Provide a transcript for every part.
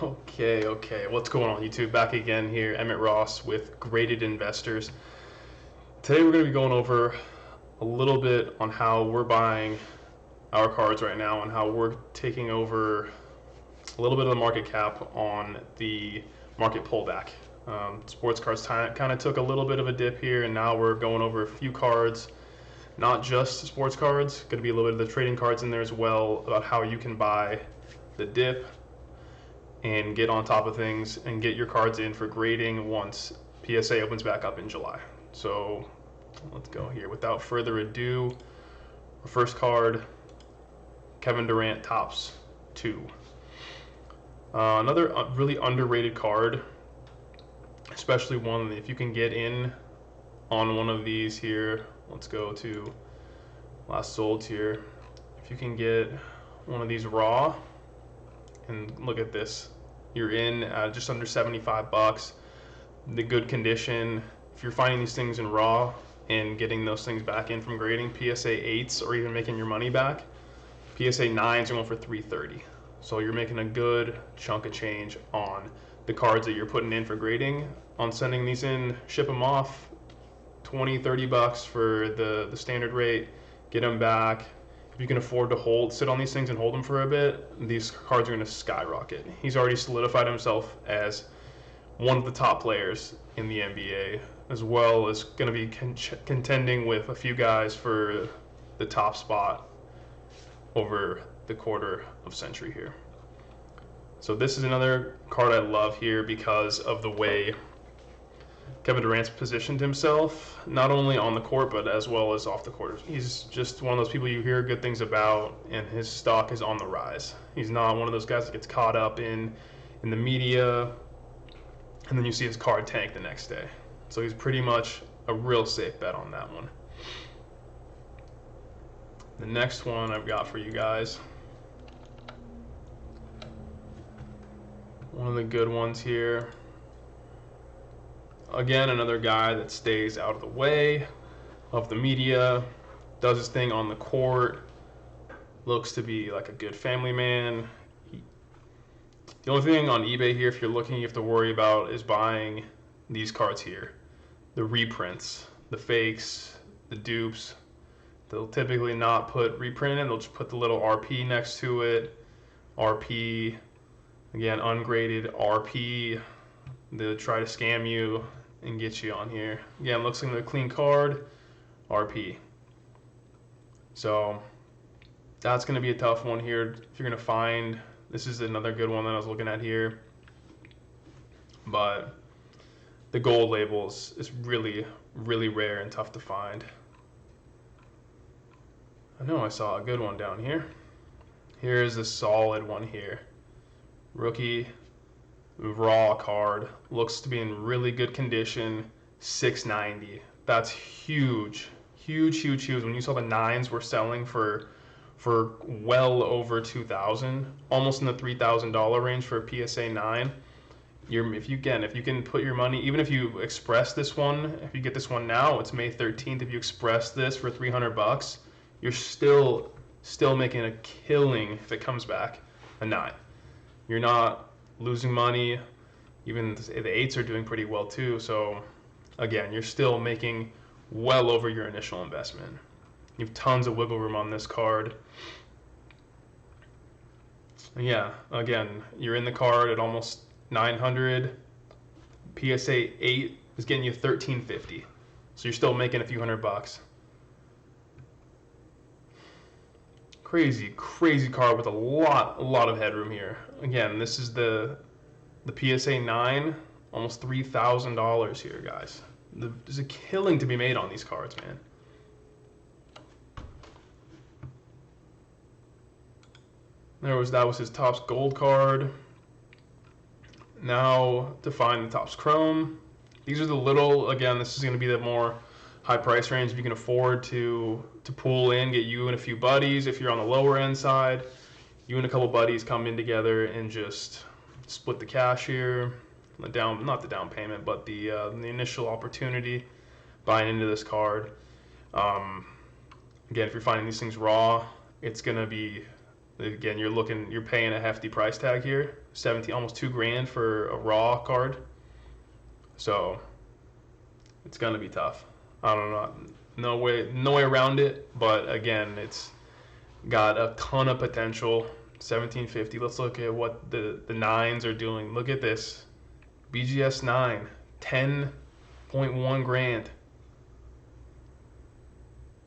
Okay. What's going on, YouTube? Back again here, Emmett Ross with Graded Investors. Today we're going to be going over a little bit on how we're buying our cards right now and how we're taking over a little bit of the market cap on the market pullback. Sports cards kind of took a little bit of a dip here, and now we're going over a few cards, not just sports cards. Going to be a little bit of the trading cards in there as well, about how you can buy the dip and get on top of things and get your cards in for grading once PSA opens back up in July. So let's go here. Without further ado, our first card, Kevin Durant Topps 2. Another really underrated card, especially one that if you can get in on one of these here. Let's go to last sold here. If you can get one of these raw, and look at this, you're in just under 75 bucks. The good condition. If you're finding these things in raw and getting those things back in from grading, PSA 8s or even making your money back, PSA 9s are going for 330. So you're making a good chunk of change on the cards that you're putting in for grading. On sending these in, ship them off, 20-30 bucks for the standard rate, get them back. If you can afford to sit on these things and hold them for a bit, these cards are going to skyrocket. He's already solidified himself as one of the top players in the NBA, as well as going to be contending with a few guys for the top spot over the quarter of century here. So this is another card I love here because of the way Kevin Durant's positioned himself, not only on the court, but as well as off the court. He's just one of those people you hear good things about, and his stock is on the rise. He's not one of those guys that gets caught up in the media, and then you see his card tank the next day. So he's pretty much a real safe bet on that one. The next one I've got for you guys, one of the good ones here. Again, another guy that stays out of the way of the media, does his thing on the court, looks to be like a good family man. The only thing on eBay here, if you're looking, you have to worry about is buying these cards here. The reprints, the fakes, the dupes. They'll typically not put reprint in, they'll just put the little RP next to it. RP, again, ungraded RP. They'll try to scam you and get you on here. Again, looks like a clean card, RP. So that's going to be a tough one here. If you're going to find, this is another good one that I was looking at here. But the gold labels is really, really rare and tough to find. I know I saw a good one down here. Here's a solid one here. Rookie raw card, looks to be in really good condition, 690. That's huge. When you saw the 9s were selling for well over 2,000, almost in the $3,000 range for a PSA 9. If you can put your money, even if you express this one, if you get this one now, it's May 13th. If you express this for 300 bucks, you're still making a killing if it comes back a 9. You're not losing money. Even the 8s are doing pretty well too. So again, you're still making well over your initial investment. You have tons of wiggle room on this card. And yeah, again, you're in the card at almost 900. PSA 8 is getting you 1350. So you're still making a few hundred bucks. Crazy card with a lot of headroom here. Again, this is the PSA 9, almost $3,000 here, guys. There's a killing to be made on these cards, man. That was his Topps gold card. Now to find the Topps chrome. These are the little, again, this is going to be the more high price range. If you can afford to pull in, get you and a few buddies. If you're on the lower end side, you and a couple buddies come in together and just split the cash here. Not the down payment, but the initial opportunity buying into this card. Again, if you're finding these things raw, it's going to be Again, you're paying a hefty price tag here, 17, almost $2 grand for a raw card. So it's gonna be tough. I don't know, no way around it. But again, it's got a ton of potential. 1750. Let's look at what the nines are doing. Look at this, BGS 9, 10.1 grand.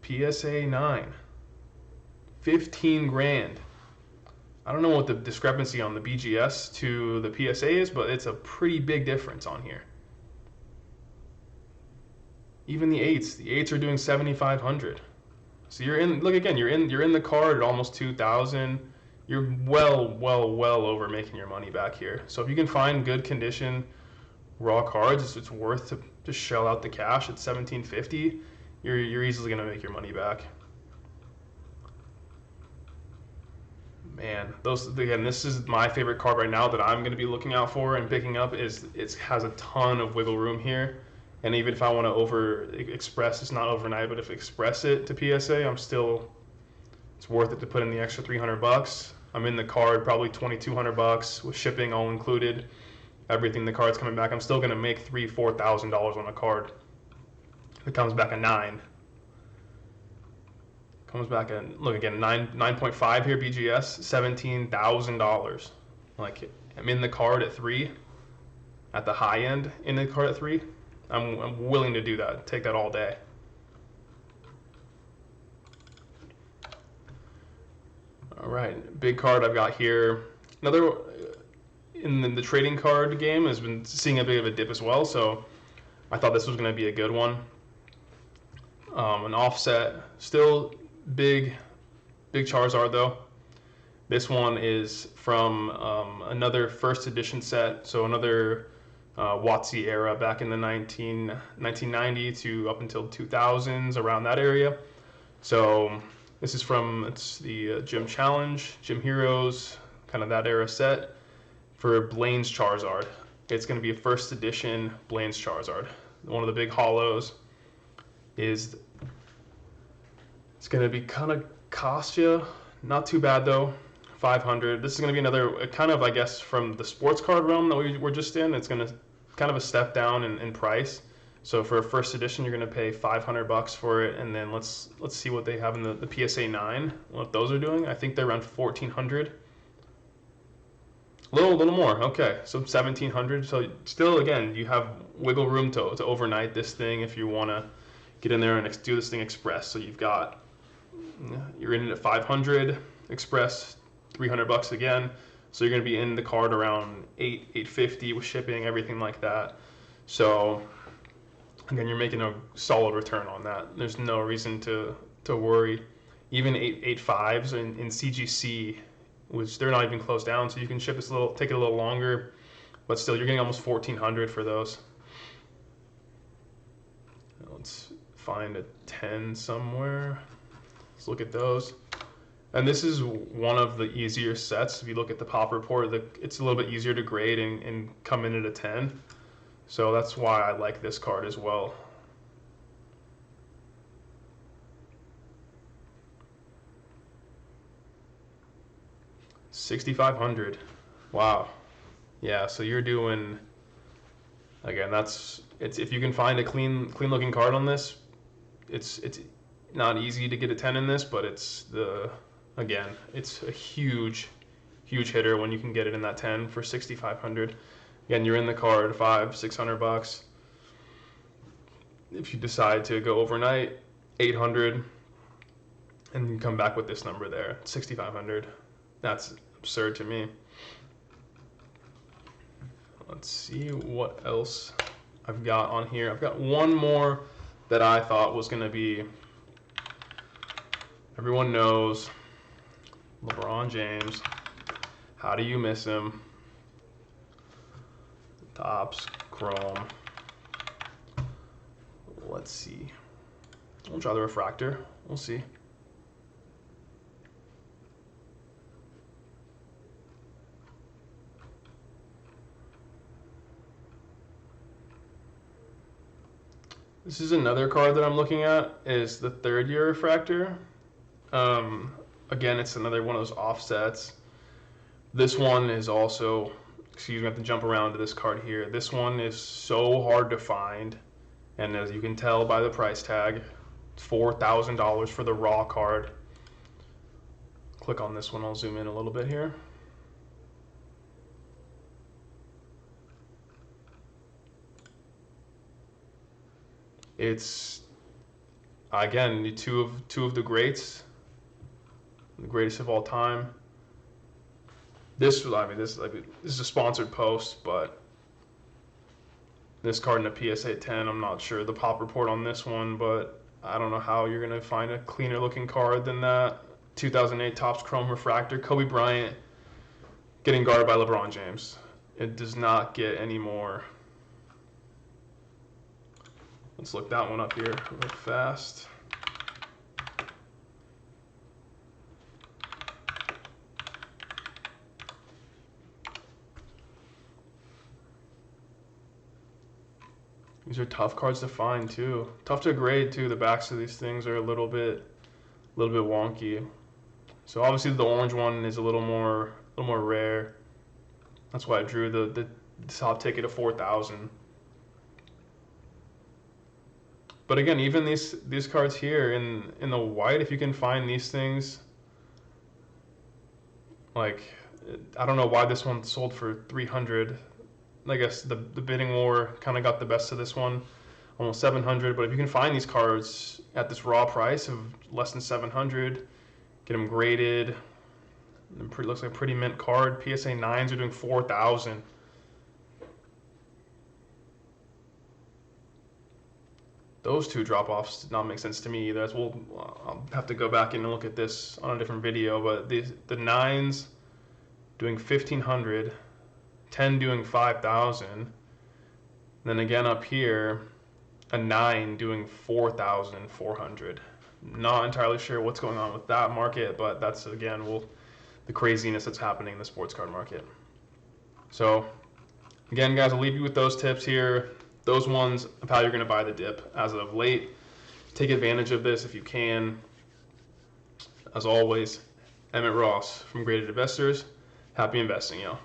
PSA 9, 15 grand. I don't know what the discrepancy on the BGS to the PSA is, but it's a pretty big difference on here. Even the eights are doing 7,500. So you're in. Look again. You're in the card at almost 2,000. You're well over making your money back here. So if you can find good condition raw cards, it's worth to shell out the cash at 1750. You're easily gonna make your money back. Man, this is my favorite card right now that I'm going to be looking out for and picking up. It has a ton of wiggle room here, and even if I want to over express, it's not overnight, but if I express it to PSA, it's worth it to put in the extra $300. I'm in the card probably $2,200 with shipping all included. Everything the card's coming back. I'm still going to make $4,000 on a card. It comes back a 9. Comes back and look again, 9.5 here, BGS, $17,000. Like, I'm in the card at 3, at the high end in the card at 3. I'm willing to do that, take that all day. All right, big card I've got here. Another in the trading card game has been seeing a bit of a dip as well, so I thought this was going to be a good one. An offset, still big Charizard though. This one is from another first edition set, so another WotC era back in the 1990 to up until 2000s, around that area. So this is it's the Gym Challenge, Gym Heroes, kind of that era set for Blaine's Charizard. It's going to be a first edition Blaine's Charizard. One of the big hollows is. It's going to be kind of cost you, not too bad though, 500. This is going to be another kind of, I guess, from the sports card realm that we were just in. It's going to kind of a step down in price. So for a first edition, you're going to pay $500 for it, and then let's see what they have in the PSA 9. What those are doing? I think they're around 1,400. A little more. Okay, so 1,700. So still, again, you have wiggle room to overnight this thing if you want to get in there and do this thing express. So you're in it at 500 express, $300 again. So you're going to be in the card around $850 with shipping, everything like that. So again, you're making a solid return on that. There's no reason to worry. Even 8.5s in CGC, which they're not even closed down, so you can ship this take it a little longer, but still you're getting almost 1,400 for those. Let's find a 10 somewhere. Let's look at those. And this is one of the easier sets. If you look at the pop report, it's a little bit easier to grade and come in at a 10. So that's why I like this card as well. $6,500. Wow. Yeah, so you're doing, again, it's if you can find a clean looking card on this, it's not easy to get a 10 in this, but it's a huge hitter when you can get it in that 10 for $6,500. Again, you're in the card $500-600. If you decide to go overnight, 800, and you come back with this number there, 6,500. That's absurd to me. Let's see what else I've got on here. I've got one more that I thought was going to be, everyone knows, LeBron James. How do you miss him? Topps, Chrome. Let's see. We'll try the refractor. We'll see. This is another card that I'm looking at, is the third year refractor. Again, it's another one of those offsets. This one is also, excuse me, I have to jump around to this card here. This one is so hard to find, and as you can tell by the price tag, it's $4,000 for the raw card. Click on this one, I'll zoom in a little bit here. It's, again, two of the greats, the greatest of all time. This is a sponsored post, but this card in a PSA 10, I'm not sure the pop report on this one, but I don't know how you're gonna find a cleaner looking card than that. 2008 Topps Chrome Refractor, Kobe Bryant getting guarded by LeBron James. It does not get any more. Let's look that one up here real fast. These are tough cards to find too. Tough to grade too. The backs of these things are a little bit wonky. So obviously the orange one is a little more rare. That's why I drew the top ticket of 4,000. But again, even these cards here in the white, if you can find these things, like, I don't know why this one sold for 300. I guess the bidding war kind of got the best of this one, almost 700. But if you can find these cards at this raw price of less than 700, get them graded. Looks like a pretty mint card. PSA 9s are doing 4,000. Those two drop-offs did not make sense to me either. I'll have to go back and look at this on a different video. But the 9s doing 1,500. 10 doing 5,000. Then again up here, a 9 doing 4,400. Not entirely sure what's going on with that market, but that's again the craziness that's happening in the sports card market. So again, guys, I'll leave you with those tips here. Those ones of how you're going to buy the dip as of late. Take advantage of this if you can. As always, Emmett Ross from Graded Investors. Happy investing, y'all.